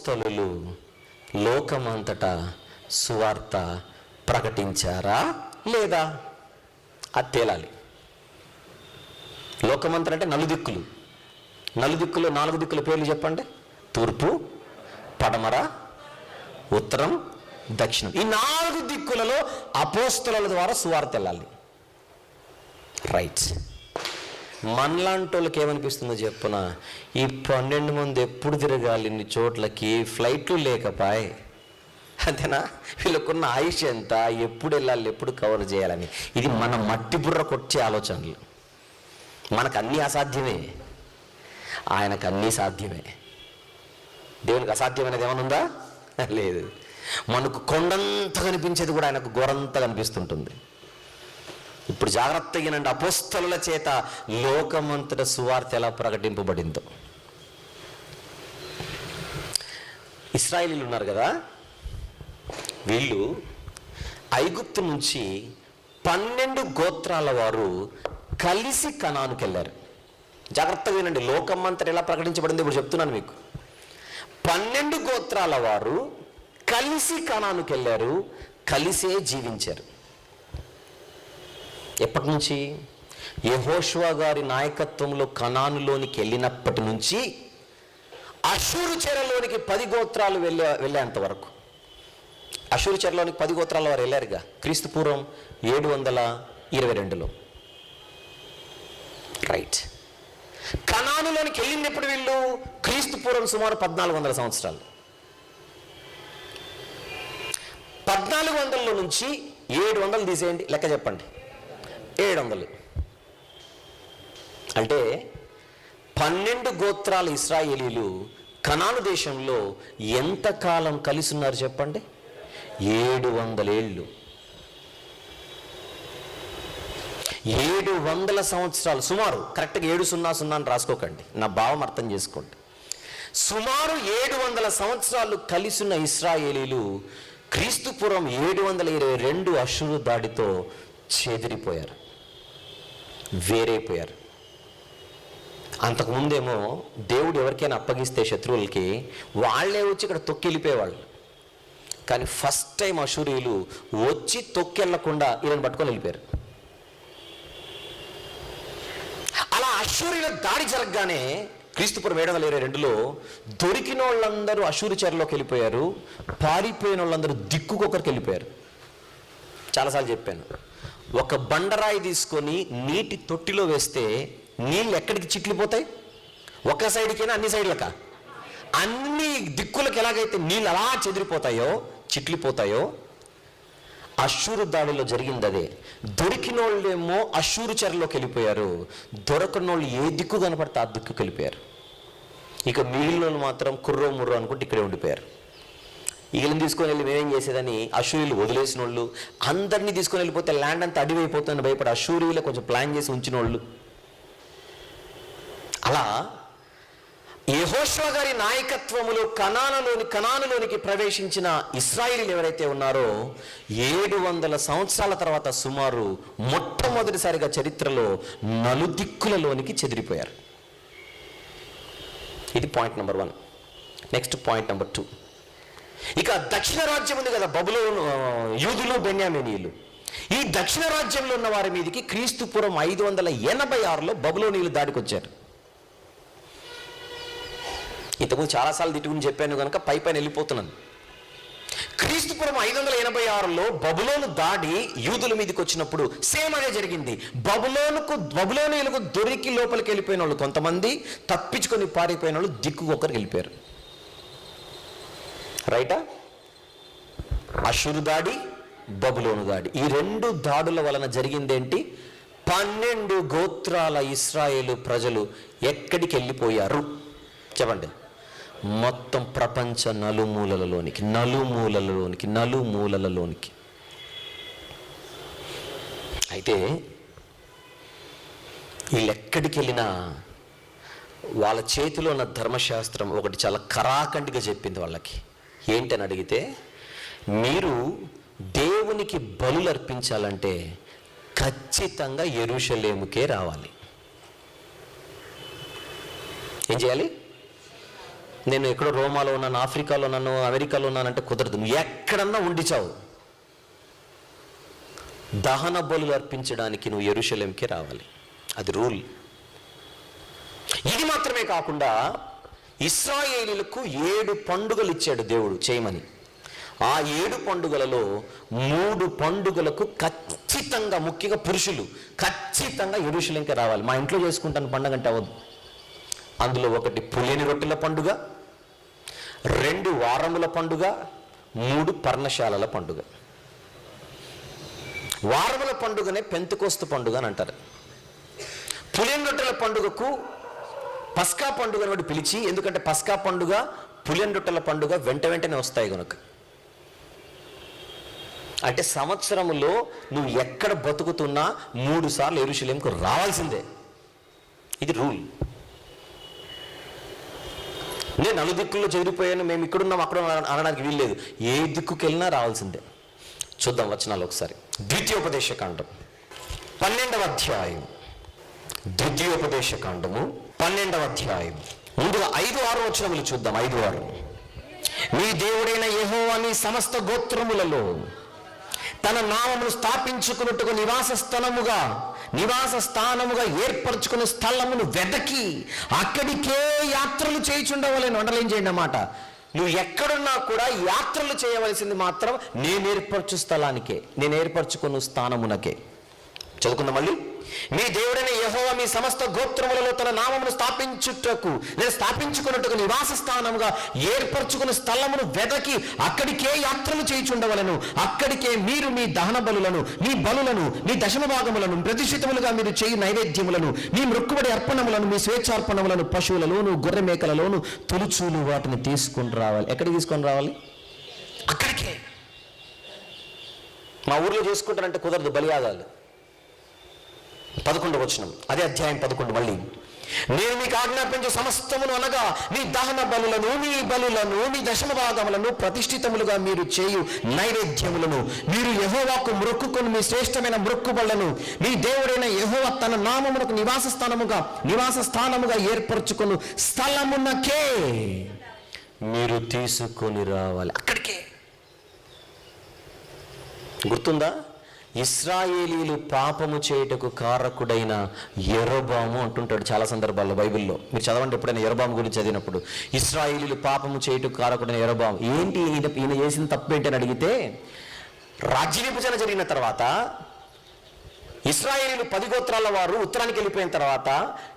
అపోస్తలులు లోకమంతటా సువార్త ప్రకటించారా లేదా? అది తేలాలి. లోకమంతటా అంటే నలుదిక్కులు. నలుదిక్కులు 4 దిక్కుల పేర్లు చెప్పండి. తూర్పు, పడమర, ఉత్తరం, దక్షిణం. ఈ 4 దిక్కులలో అపోస్తలుల ద్వారా సువార్త వెళ్ళాలి. రైట్. మనలాంటి వాళ్ళకి ఏమనిపిస్తుందో చెప్పున, ఈ 12 మంది ఎప్పుడు తిరగాలి ఇన్ని చోట్లకి, ఫ్లైట్లు లేకపాయ్, అంతేనా? వీళ్ళకున్న ఆయుష్ ఎంత, ఎప్పుడు వెళ్ళాలి, ఎప్పుడు కవర్ చేయాలని. ఇది మన మట్టి బుర్ర కొట్టే ఆలోచనలు. మనకు అన్నీ అసాధ్యమే, ఆయనకు అన్నీ సాధ్యమే. దేవునికి అసాధ్యమైనది ఏమైనా ఉందా? లేదు. మనకు కొండంత కనిపించేది కూడా ఆయనకు గోరంత కనిపిస్తుంటుంది. ఇప్పుడు జాగ్రత్తగా వినండి, అపోస్తలుల చేత లోకమంతట సువార్త ఎలా ప్రకటింపబడిందో. ఇశ్రాయేలీయులు ఉన్నారు కదా, వీళ్ళు ఐగుప్తు నుంచి 12 గోత్రాల వారు కలిసి కనానుకి వెళ్ళారు. జాగ్రత్తగా వినండి, లోకమంతట ఎలా ప్రకటించబడింది ఇప్పుడు చెప్తున్నాను మీకు. 12 గోత్రాల వారు కలిసి కనానుకి వెళ్ళారు, కలిసే జీవించారు. ఎప్పటి నుంచి? యెహోషువ గారి నాయకత్వంలో కనానులోనికి వెళ్ళినప్పటి నుంచి అషూరు చెరలోనికి 10 గోత్రాలు వెళ్ళేంత వరకు. అషూరు చెరలోనికి 10 గోత్రాల వారు వెళ్ళారుగా, క్రీస్తు పూర్వం 722లో. రైట్. కనానులోనికి వెళ్ళింది ఎప్పుడు వీళ్ళు? క్రీస్తు పూర్వం సుమారు 1400 సంవత్సరాలు. 1400లో నుంచి 700 తీసేయండి, లెక్క చెప్పండి. 700 అంటే 12 గోత్రాల ఇశ్రాయేలీలు కనాను దేశంలో ఎంతకాలం కలిసి ఉన్నారు చెప్పండి? 700 ఏళ్ళు. 700 సంవత్సరాలు సుమారు. కరెక్ట్గా 700 అని రాసుకోకండి, నా భావం అర్థం చేసుకోండి. సుమారు 700 సంవత్సరాలు కలిసి ఉన్న ఇశ్రాయేలీలు క్రీస్తుపురం 722 అషూరు దాడితో చెదిరిపోయారు, వేరైపోయారు. అంతకుముందేమో దేవుడు ఎవరికైనా అప్పగిస్తే శత్రువులకి వాళ్ళే వచ్చి ఇక్కడ తొక్కెళ్ళిపోయేవాళ్ళు. కానీ ఫస్ట్ టైం అషూరీయులు వచ్చి తొక్కెళ్ళకుండా వీళ్ళని పట్టుకొని వెళ్ళిపోయారు. అలా అషూరీయుల దాడి జరగగానే క్రీస్తుపురం 722లో దొరికిన వాళ్ళందరూ అషూరు చెరలోకి వెళ్ళిపోయారు, పారిపోయిన వాళ్ళందరూ దిక్కుకొకరికి వెళ్ళిపోయారు. చాలాసార్లు చెప్పాను, ఒక బండరాయి తీసుకొని నీటి తొట్టిలో వేస్తే నీళ్ళు ఎక్కడికి చిట్లిపోతాయి? ఒక సైడ్కైనా అన్ని సైడ్లకా? అన్ని దిక్కులకు ఎలాగైతే నీళ్ళు అలా చెదిరిపోతాయో, చిట్లిపోతాయో, అషూరు దాడిలో జరిగింది అదే. దొరికినోళ్ళేమో అషూరు చెరలోకి వెళ్ళిపోయారు, దొరకనోళ్ళు ఏ దిక్కు కనపడితే ఆ దిక్కుకి వెళ్ళిపోయారు. ఇక మిగిలిన మాత్రం కుర్రో ముర్రో అనుకుంటే ఇక్కడే ఉండిపోయారు. వీళ్ళని తీసుకొని వెళ్ళి మేమేం చేసేదని అషూరీయులు వదిలేసిన వాళ్ళు, అందరినీ తీసుకొని వెళ్ళిపోతే ల్యాండ్ అంతా అడివైపోతుందని భయపడి అషూరీయులు కొంచెం ప్లాన్ చేసి ఉంచిన వాళ్ళు. అలా యెహోషువ గారి నాయకత్వములో కనానులోనికి ప్రవేశించిన ఇశ్రాయేలీయులు ఎవరైతే ఉన్నారో 700 సంవత్సరాల తర్వాత సుమారు మొట్టమొదటిసారిగా చరిత్రలో నలుదిక్కులలోనికి చెదిరిపోయారు. ఇది point number 1. Next point number 2. ఇక దక్షిణ రాజ్యం ఉంది కదా, బబులోను, యూదులు, బెన్యామీనీయులు. ఈ దక్షిణ రాజ్యంలో ఉన్న వారి మీదకి క్రీస్తుపురం 586లో బబులోనీయులు దాడికి వచ్చారు. ఇంతకుముందు చాలాసార్లు తిట్టుకుని చెప్పాను కనుక పైన వెళ్ళిపోతున్నాను. క్రీస్తుపురం 586లో బబులోను దాడి యూదుల మీదకి వచ్చినప్పుడు సేమ్ అదే జరిగింది. బబులోనీయులకు దొరికి లోపలికి వెళ్ళిపోయిన వాళ్ళు కొంతమంది, తప్పించుకొని పారిపోయిన వాళ్ళు దిక్కుకొకరికి వెళ్ళిపోయారు. రైటా? అషూరు దాడి, బబులోను దాడి, ఈ 2 దాడుల వలన జరిగిందేంటి? 12 గోత్రాల ఇశ్రాయేలు ప్రజలు ఎక్కడికి వెళ్ళిపోయారు చెప్పండి? మొత్తం ప్రపంచ నలుమూలలలోనికి. అయితే వీళ్ళు ఎక్కడికి వెళ్ళినా వాళ్ళ చేతిలో ఉన్న ధర్మశాస్త్రం ఒకటి చాలా కరాఖండిగా చెప్పింది వాళ్ళకి. ఏంటని అడిగితే, మీరు దేవునికి బలులు అర్పించాలంటే ఖచ్చితంగా యెరూషలేముకే రావాలి. ఏం చేయాలి? నేను ఎక్కడో రోమాలో ఉన్నాను, ఆఫ్రికాలో ఉన్నాను, అమెరికాలో ఉన్నానంటే కుదరదు. నువ్వు ఎక్కడన్నా ఉండి చావు. దహన బలులు అర్పించడానికి నువ్వు యెరూషలేంకి రావాలి. అది రూల్. ఇది మాత్రమే కాకుండా ఇశ్రాయేలీయులకు 7 పండుగలు ఇచ్చాడు దేవుడు చేయమని. ఆ 7 పండుగలలో 3 పండుగలకు ఖచ్చితంగా, ముఖ్యంగా పురుషులు ఖచ్చితంగా యెరూషలేంకి రావాలి. మా ఇంట్లో చేసుకుంటాను పండుగ అంటే అవ్వదు. అందులో 1 పులియని రొట్టెల పండుగ, 2 వారముల పండుగ, 3 పర్ణశాలల పండుగ. వారముల పండుగనే పెంతెకోస్తు పండుగ అని అంటారు. పులియని రొట్టెల పండుగకు పస్కా పండుగ అని పిలిచి, ఎందుకంటే పస్కా పండుగ, పులియని రొట్టెల పండుగ వెంటనే వస్తాయి కనుక. అంటే సంవత్సరములో నువ్వు ఎక్కడ బతుకుతున్నా 3 సార్లు యెరూషలేంకు రావాల్సిందే. ఇది రూల్. నేను నలుదిక్కుల్లో చెదిరిపోయాను, మేము ఇక్కడున్నాం అక్కడ అనడానికి వీల్లేదు. ఏ దిక్కుకి వెళ్ళినా రావాల్సిందే. చూద్దాం వచనాలు ఒకసారి. ద్వితీయోపదేశకాండం 12వ అధ్యాయం. ద్వితీయోపదేశకాండము 12వ అధ్యాయం. ముందుగా 5-6 వచనములు చూద్దాం. 5-6. మీ దేవుడైన యెహోవా నీ సమస్త గోత్రములలో తన నామమును స్థాపించుకున్నట్టుగా నివాస స్థానముగా ఏర్పరచుకున్న స్థలమును వెదకి అక్కడికే యాత్రలు చేయుచుండవలేను. అండర్లైన్ చేయండి అన్నమాట. నువ్వు ఎక్కడున్నా కూడా యాత్రలు చేయవలసింది మాత్రం నేను ఏర్పరచు స్థలానికే, నేను ఏర్పరచుకున్న స్థానమునకే. చదువుకుందాం మళ్ళీ. మీ దేవుడైన యెహోవా మీ సమస్త గోత్రములలో తన నామమును స్థాపించుకున్నట్టుగా నివాస స్థానముగా ఏర్పరచుకున్న స్థలమును వెదకి అక్కడికే యాత్రలు చేయుచుండవలను. అక్కడికే మీరు మీ దహన బలులను, మీ బలులను, మీ దశమ భాగములను, ప్రతిష్ఠితములుగా మీరు చేయు నైవేద్యములను, మీ మృక్కుబడి అర్పణములను, మీ స్వేచ్ఛార్పణములను, పశువులలోను గొర్రె మేకలలోను తొలుచూలు వాటిని తీసుకొని రావాలి. ఎక్కడికి తీసుకొని రావాలి? అక్కడికే. మా ఊర్లో చేసుకుంటారంటే కుదరదు, బలియాగాలు. 11వ వచనం, అదే అధ్యాయం 11 మళ్ళీ. నేను మీకు ఆజ్ఞాపించే సమస్తమును అనగా మీ దహన బలులను, మీ దశమ భాగములను, ప్రతిష్ఠితములుగా మీరు చేయు నైవేద్యములను, మీరు యెహోవాకు మొక్కుకొని మీ శ్రేష్టమైన మొక్కుబళ్లను మీ దేవుడైన యెహోవా తన నామమునకు నివాస స్థానముగా ఏర్పరచుకుని స్థలమునకే మీరు తీసుకొని రావాలి. అక్కడికే. గుర్తుందా? ఇశ్రాయేలీలు పాపము చేయుటకు కారకుడైన యెరోబాము అంటుంటాడు చాలా సందర్భాల్లో బైబిల్లో. మీరు చదవండి ఎప్పుడైనా యెరోబాము గురించి చదివినప్పుడు. ఇశ్రాయేలీలు పాపము చేయుటకు కారకుడైన యెరోబాము. ఏంటి ఈయన చేసిన తప్పు ఏంటి అని అడిగితే, రాజ్య విభజన జరిగిన తర్వాత ఇశ్రాయేలీలు 10 గోత్రాల వారు ఉత్తరానికి వెళ్ళిపోయిన తర్వాత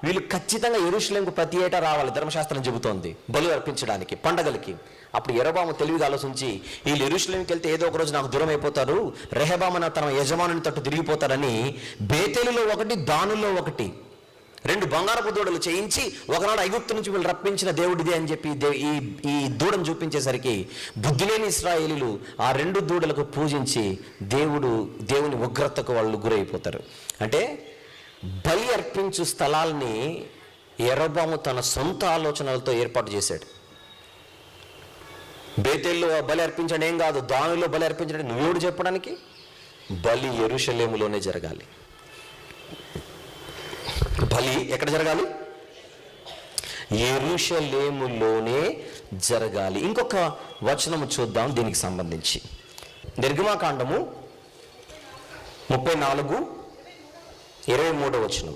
వీళ్ళు ఖచ్చితంగా యెరూషలేంకు ప్రతి ఏటా రావాలి, ధర్మశాస్త్రం చెబుతోంది, బలు అర్పించడానికి, పండగలకి. అప్పుడు యెరోబాము తెలివిగా ఆలోచించి, వీళ్ళు యెరూషలేంకి వెళ్తే ఏదో ఒక రోజు నాకు దూరం అయిపోతారు, రెహబాము తన యజమానుని తట్టు తిరిగిపోతారని బేతేలులో 1, దానులో 1 2 బంగారపు దూడలు చేయించి, ఒకనాడు ఐగుప్తు నుంచి వీళ్ళు రప్పించిన దేవుడిదే అని చెప్పి ఈ దూడను చూపించేసరికి బుద్ధి లేని ఇశ్రాయేలీలు ఆ 2 దూడలకు పూజించి దేవుని ఉగ్రతకు వాళ్ళు గురైపోతారు. అంటే బలి అర్పించు స్థలాల్ని యెరోబాము తన సొంత ఆలోచనలతో ఏర్పాటు చేశాడు. బేతేల్లో బలి అర్పించడం ఏం కాదు, దానిలో బలి అర్పించడం నువ్వెవడు చెప్పడానికి? బలి యెరూషలేములోనే జరగాలి. బలి ఎక్కడ జరగాలి? యెరూషలేములోనే జరగాలి. ఇంకొక వచనము చూద్దాం దీనికి సంబంధించి. నిర్గమాకాండము 34:23 వచనం.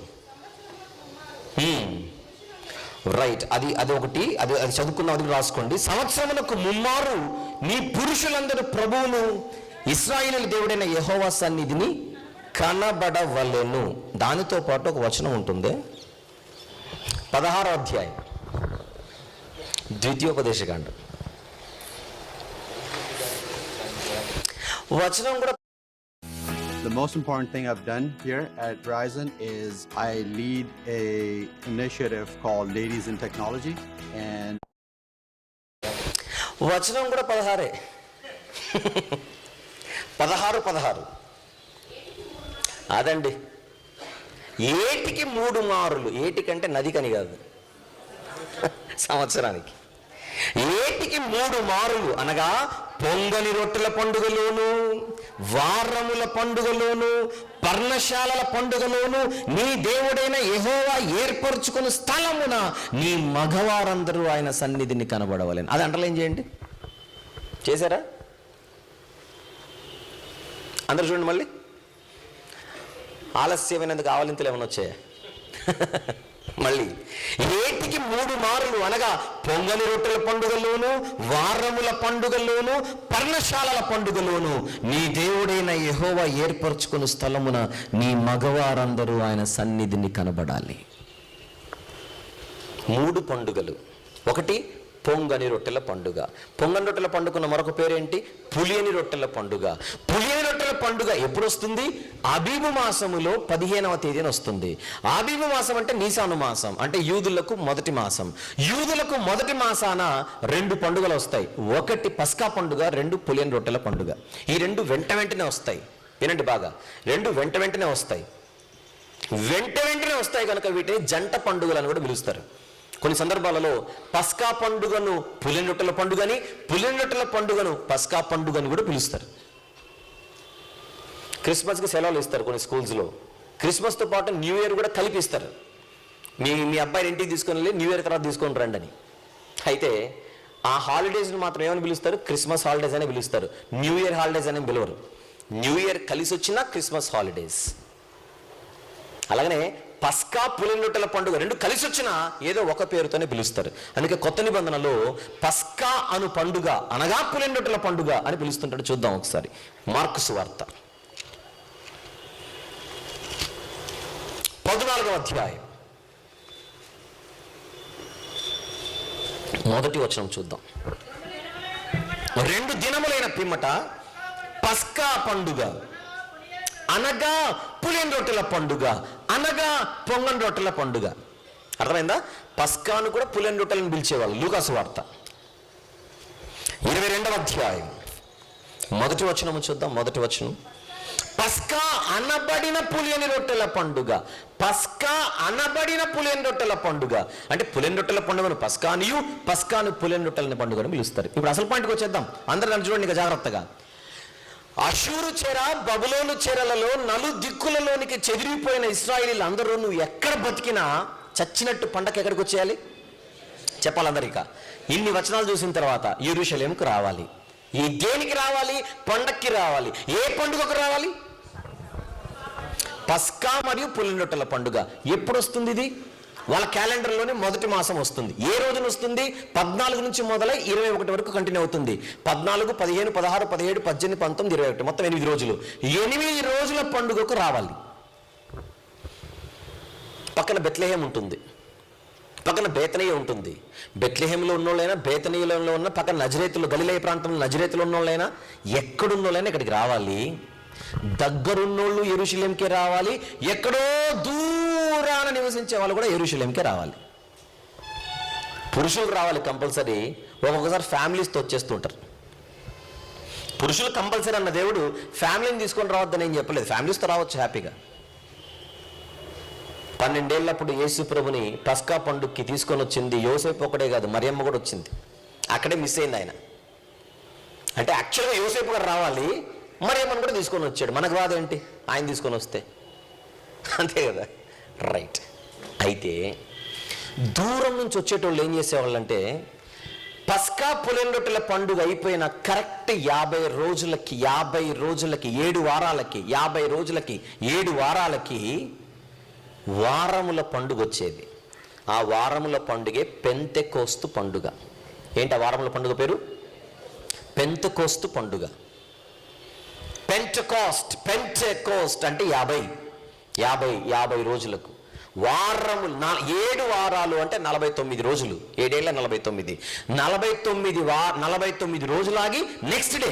రైట్, అది ఒకటి, అది చదువుకున్నాం, అది రాసుకోండి. సంవత్సరమునకు 3 మారు నీ పురుషులందరూ ప్రభువును ఇశ్రాయేలు దేవుడైన యెహోవా సన్నిధిని కనబడవలెను. దానితో పాటు ఒక వచనం ఉంటుంది. 16వ అధ్యాయం ద్వితీయోపదేశకాండం వచనం కూడా. The most important thing I've done here at Verizon is I lead a initiative called Ladies in Technology, and వచనం కూడా 16. 16 అదండి. ఏటికి 3 మారులు, ఏటికంటే నదికని కాదు, సంవత్సరానికి ఏటికి 3 మారులు అనగా పొంగని రొట్టెల పండుగలోను, వారముల పండుగలోను, పర్ణశాలల పండుగలోను నీ దేవుడైన యెహోవా ఏర్పరచుకున్న స్థలమున నీ మగవారందరూ ఆయన సన్నిధిని కనబడవలెను. అది అండర్లైన్ చేయండి. చేశారా? అందరూ చూడండి. మళ్ళీ ఆలస్యమైనందుకు ఆవలింతలు ఏమైనా వచ్చాయా? మళ్ళీ ఏటికి 3 మారులు అనగా పొంగని రొట్టెల పండుగలోను, వారముల పండుగలోను, పర్ణశాలల పండుగలోను నీ దేవుడైన యెహోవా ఏర్పరచుకున్న స్థలమున నీ మగవారందరూ ఆయన సన్నిధిని కనబడాలి. 3 పండుగలు. ఒకటి పొంగని రొట్టెల పండుగ. పొంగని రొట్టెల పండుగ మరొక పేరేంటి? పులియని రొట్టెల పండుగ. పులియని రొట్టెల పండుగ ఎప్పుడు వస్తుంది? ఆబీబు మాసములో 15వ తేదీన వస్తుంది. ఆబీబు మాసం అంటే నీసాను మాసం, అంటే యూదులకు మొదటి మాసం. యూదులకు మొదటి మాసాన 2 పండుగలు వస్తాయి. ఒకటి పస్కా పండుగ, 2 పులియని రొట్టెల పండుగ. ఈ 2 వెంట వెంటనే వస్తాయి. వినండి బాగా, 2 వెంట వెంటనే వస్తాయి. వెంట వెంటనే వస్తాయి కనుక వీటిని జంట పండుగలు అని కూడా పిలుస్తారు. కొన్ని సందర్భాలలో పస్కా పండుగను పులియని రొట్టెల పండుగని, పులియని రొట్టెల పండుగను పస్కా పండుగని కూడా పిలుస్తారు. క్రిస్మస్కి సెలవులు ఇస్తారు కొన్ని స్కూల్స్లో. క్రిస్మస్తో పాటు న్యూ ఇయర్ కూడా కలిపిస్తారు. మీ అబ్బాయిని ఇంటికి తీసుకొని వెళ్ళి న్యూ ఇయర్ తర్వాత తీసుకొని రండి అని. అయితే ఆ హాలిడేస్ని మాత్రం ఏమని పిలుస్తారు? క్రిస్మస్ హాలిడేస్ అని పిలుస్తారు. న్యూ ఇయర్ హాలిడేస్ అని పిలవరు. న్యూ ఇయర్ కలిసి వచ్చిన క్రిస్మస్ హాలిడేస్. అలాగనే పస్కా పులియని రొట్టెల పండుగ 2 కలిసి వచ్చినా ఏదో ఒక పేరుతోనే పిలుస్తారు. అందుకే కొత్త నిబంధనలో పస్కా అను పండుగ అనగా పులియని రొట్టెల పండుగ అని పిలుస్తుంటాడు. చూద్దాం ఒకసారి. మార్కు సువార్త 14వ అధ్యాయం 1వ వచనం చూద్దాం. 2 దినములైన పిమ్మట పస్కా పండుగ అనగా పులియని రొట్టెల పండుగ అనగా పొంగని రొట్టెల పండుగ. అర్థమైందా? పస్కాను కూడా పులియని రొట్టెలను పిలిచేవాళ్ళు. లూకాసు వార్త 22వ అధ్యాయం 1వ వచనం చూద్దాం. 1వ వచనం. పస్కా అనబడిన పులియని రొట్టెల పండుగ. పస్కా అనబడిన పులియని రొట్టెల పండుగ అంటే పులియని రొట్టెల పండుగను పస్కానియు, పస్కాను పులియని రొట్టెల పండుగను పిలుస్తారు. ఇప్పుడు అసలు పాయింట్కి వచ్చేద్దాం. అందరూ నన్ను చూడండి ఇక జాగ్రత్తగా. అషూరు చెర, బబులోను చెరలలో 4 దిక్కులలోనికి చెదిరిపోయిన ఇశ్రాయేలీలు అందరూ నువ్వు ఎక్కడ బతికినా చచ్చినట్టు పండగ ఎక్కడికి వచ్చేయాలి? చెప్పాలందరూ. ఇక ఇన్ని వచనాలు చూసిన తర్వాత యెరూషలేముకు రావాలి. ఈ దేనికి రావాలి? పండక్కి రావాలి. ఏ పండుగకు రావాలి? పస్కా మరియు పులియని రొట్టెల పండుగ. ఎప్పుడు వస్తుంది ఇది? వాళ్ళ క్యాలెండర్లోనే మొదటి మాసం వస్తుంది. ఏ రోజున వస్తుంది? 14 నుంచి మొదలై 21 వరకు కంటిన్యూ అవుతుంది. 14, 15, 16, 17, 18, 19, 21 మొత్తం 8 రోజులు. 8 రోజుల పండుగకు రావాలి. పక్కన బెత్లెహేం ఉంటుంది, పక్కన బేతనీయ ఉంటుంది. బెత్లెహేంలో ఉన్నోళ్ళైనా, బేతనీయలో ఉన్న పక్కన నజరేతులు, గలిలయ ప్రాంతంలో నజరేతులు ఉన్నోళ్ళైనా, ఎక్కడున్నోళ్ళైనా ఇక్కడికి రావాలి. దగ్గరున్నోళ్ళు యెరూషలేంకే రావాలి. ఎక్కడో దూరాన నివసించే వాళ్ళు కూడా యెరూషలేంకే రావాలి. పురుషులు రావాలి కంపల్సరీ. ఒక్కొక్కసారి ఫ్యామిలీస్తో వచ్చేస్తుంటారు. పురుషులు కంపల్సరీ అన్న దేవుడు ఫ్యామిలీని తీసుకొని రావద్దని ఏం చెప్పలేదు. ఫ్యామిలీస్తో రావచ్చు హ్యాపీగా. 12 ఏళ్ళప్పుడు యేసు ప్రభుని పస్కా పండుగకి తీసుకొని వచ్చింది యోసేపు ఒకడే కాదు, మరియమ్మ కూడా వచ్చింది. అక్కడే మిస్ అయింది ఆయన. అంటే యాక్చువల్గా యోసేపు గారు రావాలి, మరియమ్మను కూడా తీసుకొని వచ్చాడు. మనకు రాదేంటి ఆయన తీసుకొని వస్తే? అంతే కదా, రైట్. అయితే దూరం నుంచి వచ్చేటోళ్ళు ఏం చేసేవాళ్ళంటే పస్కా పులియని రొట్టెల పండుగ అయిపోయిన కరెక్ట్ 50 రోజులకి 7 వారాలకి 50 రోజులకి 7 వారాలకి వారముల పండుగ వచ్చేది. ఆ వారముల పండుగే పెంతెకోస్తు పండుగ. ఏంటి ఆ వారముల పండుగ పేరు? పెంతెకోస్తు పండుగ. పెంటెకోస్ట్ అంటే 50 రోజులకు. వారములు 7 వారాలు అంటే 49 రోజులు. 7 ఏళ్ళ 49. 49 రోజులాగి నెక్స్ట్ డే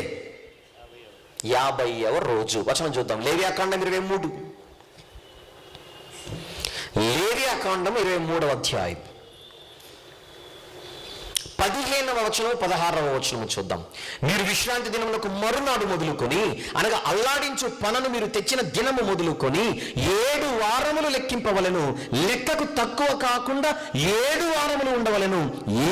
50వ రోజు. వచనం చూద్దాం. లేవియాకాండం 23. లేవియాకాండం 23వ అధ్యాయం 15వ వచనం 16వ వచనం చూద్దాం. మీరు విశ్రాంతి దినమునకు మరునాడు మొదలుకొని, అనగా అల్లాడించు పనను మీరు తెచ్చిన దినము మొదలుకొని 7 వారములు లెక్కింపవలెను. లెక్కకు తక్కువ కాకుండా 7 వారములు ఉండవలెను.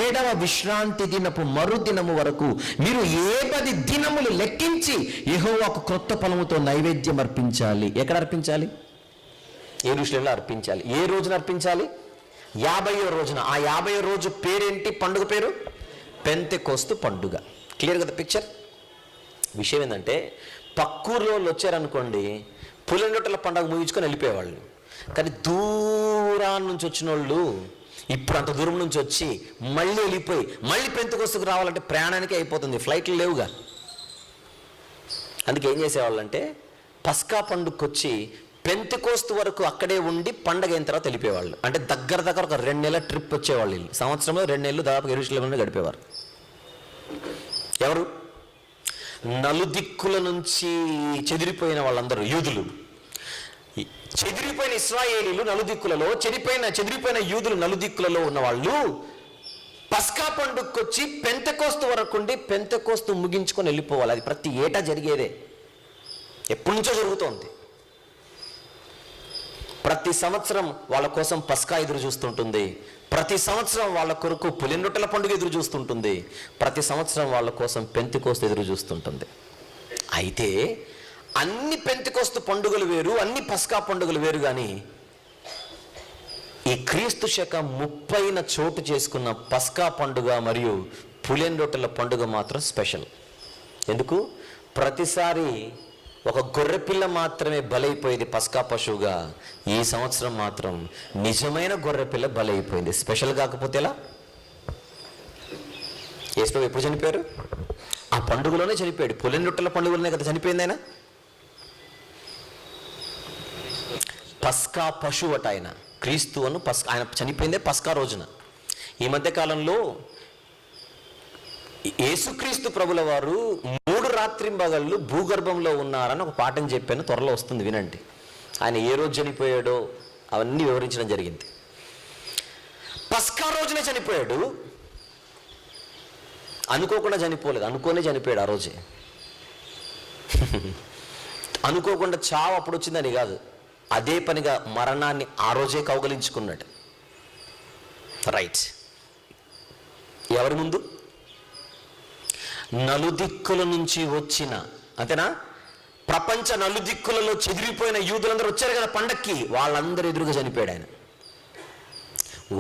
7వ విశ్రాంతి దినపు మరుదినము వరకు మీరు 7 దినములు లెక్కించి యెహోవాకు క్రొత్త ఫలముతో నైవేద్యం అర్పించాలి. ఎక్కడ అర్పించాలి? యెరూషలేములో అర్పించాలి. ఏ రోజున అర్పించాలి? 50వ రోజున. ఆ 50వ రోజు పేరేంటి? పండుగ పేరు పెంతెకోస్తు పండుగ. క్లియర్ కదా పిక్చర్? విషయం ఏంటంటే, పక్కూరులో వాళ్ళు వచ్చారనుకోండి, పులిన రొట్టెల పండుగ ముగించుకొని వెళ్ళిపోయేవాళ్ళు. కానీ దూరాన్ని నుంచి వచ్చిన వాళ్ళు ఇప్పుడు అంత దూరం నుంచి వచ్చి మళ్ళీ వెళ్ళిపోయి మళ్ళీ పెంతెకోస్తుకు రావాలంటే ప్రయాణానికి అయిపోతుంది, ఫ్లైట్లు లేవుగా. అందుకే ఏం చేసేవాళ్ళంటే, పస్కా పండుగకు వచ్చి పెంతెకోస్తు వరకు అక్కడే ఉండి పండగ అయిన తర్వాత వెళ్ళిపోయేవాళ్ళు. అంటే దగ్గర ఒక 2 నెలల ట్రిప్ వచ్చేవాళ్ళు. వీళ్ళు సంవత్సరంలో 2 నెలలు దాదాపు యెరూషలేములో గడిపేవారు. ఎవరు? నలుదిక్కుల నుంచి చెదిరిపోయిన వాళ్ళందరూ యూదులు. చెదిరిపోయిన ఇశ్రాయేలీలు నలుదిక్కులలో, చెదిరిపోయిన యూదులు నలుదిక్కులలో ఉన్న వాళ్ళు పస్కా పండుగకు వచ్చి పెంతెకోస్తు వరకు ఉండి పెంతెకోస్తు ముగించుకొని వెళ్ళిపోవాలి. అది ప్రతి ఏటా జరిగేదే, ఎప్పటి నుంచో జరుగుతోంది. ప్రతి సంవత్సరం వాళ్ళ కోసం పస్కా ఎదురు చూస్తుంటుంది. ప్రతి సంవత్సరం వాళ్ళ కొరకు పులిన రొట్టెల పండుగ ఎదురు చూస్తుంటుంది. ప్రతి సంవత్సరం వాళ్ళ కోసం పెంతెకోస్తు ఎదురు చూస్తుంటుంది. అయితే అన్ని పెంతెకోస్తు పండుగలు వేరు, అన్ని పస్కా పండుగలు వేరు. కానీ ఈ క్రీస్తు శకం 30న చోటు చేసుకున్న పస్కా పండుగ మరియు పులిన రొట్టెల పండుగ మాత్రం స్పెషల్. ఎందుకు? ప్రతిసారి ఒక గొర్రెపిల్ల మాత్రమే బలైపోయేది పస్కా పశువుగా. ఈ సంవత్సరం మాత్రం నిజమైన గొర్రెపిల్ల బలైపోయింది. స్పెషల్ కాకపోతే ఎలా? యేసు ఎప్పుడు చనిపోయారు? ఆ పండుగలోనే చనిపోయాడు. పులిన రొట్టెల పండుగలోనే కదా చనిపోయింది ఆయన. పస్కా పశువు అట ఆయన. క్రీస్తు అను ఆయన చనిపోయిందే పస్కా రోజున. ఈ మధ్య కాలంలో యేసుక్రీస్తు ప్రభుల వారు 3 రాత్రింబగళ్ళు భూగర్భంలో ఉన్నారని ఒక పాఠం చెప్పాను, త్వరలో వస్తుంది, వినండి. ఆయన ఏ రోజు చనిపోయాడో అవన్నీ వివరించడం జరిగింది. పస్కా రోజునే చనిపోయాడు. అనుకోకుండా చనిపోలేదు, అనుకోనే చనిపోయాడు ఆ రోజే. అనుకోకుండా చావు అప్పుడు వచ్చిందని కాదు, అదే పనిగా మరణాన్ని ఆ రోజే కౌగలించుకున్నాడు. రైట్. ఎవరి ముందు? నలుదిక్కుల నుంచి వచ్చిన, అంతేనా, ప్రపంచ నలుదిక్కులలో చెదిరిపోయిన యూదులందరూ వచ్చారు కదా పండక్కి, వాళ్ళందరూ ఎదురుగా చనిపోయాడు ఆయన.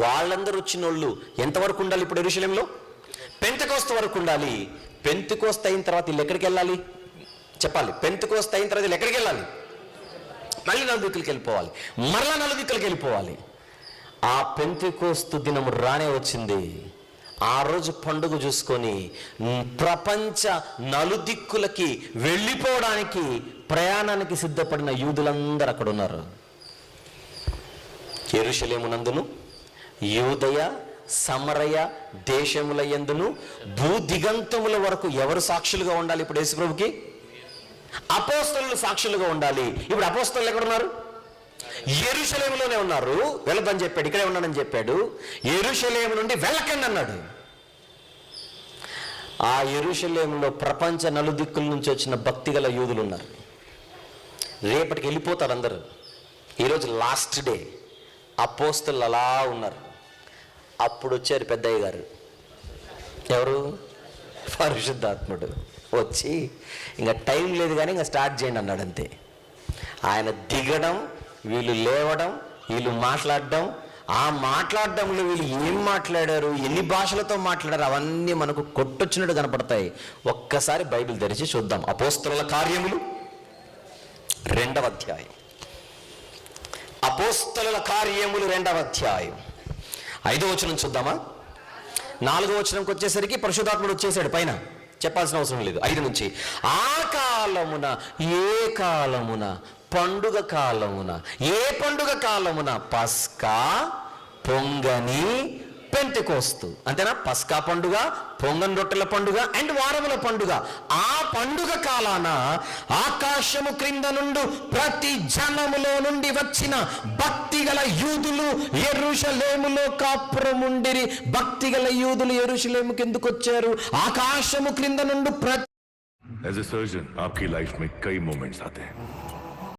వాళ్ళందరూ వచ్చిన వాళ్ళు ఎంతవరకు ఉండాలి ఇప్పుడు యెరూషలేములో? పెంతెకోస్తు వరకు ఉండాలి. పెంతెకోస్తు అయిన తర్వాత వీళ్ళు ఎక్కడికి వెళ్ళాలి చెప్పాలి? పెంతెకోస్తు అయిన తర్వాత వీళ్ళు ఎక్కడికి వెళ్ళాలి? మళ్ళీ నలుదిక్కులకి వెళ్ళిపోవాలి, మరలా నలుదిక్కులకి వెళ్ళిపోవాలి. ఆ పెంతెకోస్తు దినం రానే వచ్చింది. ఆ రోజు పండుగ చూసుకొని ప్రపంచ నలుదిక్కులకి వెళ్ళిపోవడానికి ప్రయాణానికి సిద్ధపడిన యూదులందరూ అక్కడ ఉన్నారు. యెరూషలేమునందును యూదయ సమరయ దేశముల యందును భూదిగంతముల వరకు ఎవరు సాక్షులుగా ఉండాలి ఇప్పుడు యేసుప్రభుకి? అపోస్తలులు సాక్షులుగా ఉండాలి. ఇప్పుడు అపోస్తలులు ఎక్కడ ఉన్నారు? యెరూషలేములోనే ఉన్నారు. వెళ్ళొద్దని చెప్పాడు, ఇక్కడే ఉన్నానని చెప్పాడు. యెరూషలేము నుండి వెళ్ళకండి అన్నాడు. ఆ యెరూషలేములో ప్రపంచ నలుదిక్కుల నుంచి వచ్చిన భక్తిగల యూదులు ఉన్నారు. రేపటికి వెళ్ళిపోతారు అందరూ. ఈరోజు లాస్ట్ డే. అపోస్తలులు అలా ఉన్నారు. అప్పుడు వచ్చారు పెద్దయ్య గారు. ఎవరు? పరిశుద్ధాత్ముడు వచ్చి ఇంకా టైం లేదు కానీ ఇంకా స్టార్ట్ చేయండి అన్నాడు. అంతే. ఆయన దిగడం, వీళ్ళు లేవడం, వీళ్ళు మాట్లాడడం, ఆ మాట్లాడడంలో వీళ్ళు ఏం మాట్లాడారు, ఎన్ని భాషలతో మాట్లాడారు, అవన్నీ మనకు కొట్టొచ్చినట్టు కనపడతాయి. ఒక్కసారి బైబిల్ తెరిచి చూద్దాం. అపోస్తలుల కార్యములు 2వ అధ్యాయం. అపోస్తలుల కార్యములు 2వ అధ్యాయం 5వ వచనం చూద్దామా? 4వ వచనంకి వచ్చేసరికి పరిశుద్ధాత్ముడు వచ్చేసాడు పైన, చెప్పాల్సిన అవసరం లేదు. 5 నుంచి, ఆ కాలమున, ఏ కాలమున, పండుగ కాలమున, ఏ పండుగ కాలమున, పస్కా పొంగని పెంతెకోస్తు, అంతేనా? పస్కా పండుగ, పొంగన్ రొట్టెల పండుగ అండ్ వారముల పండుగ. ఆ పండుగ కాలాన ఆకాశము క్రింద నుండి ప్రతి జనములో నుండి వచ్చిన భక్తిగల యూదులు యెరూషలేములో కాపురముండిరి. భక్తిగల యూదులు యెరూషలేముకి ఎందుకు వచ్చారు? ఆకాశము క్రింద నుండి एज ए सर्जन आपकी लाइफ में कई मोमेंट्स आते हैं,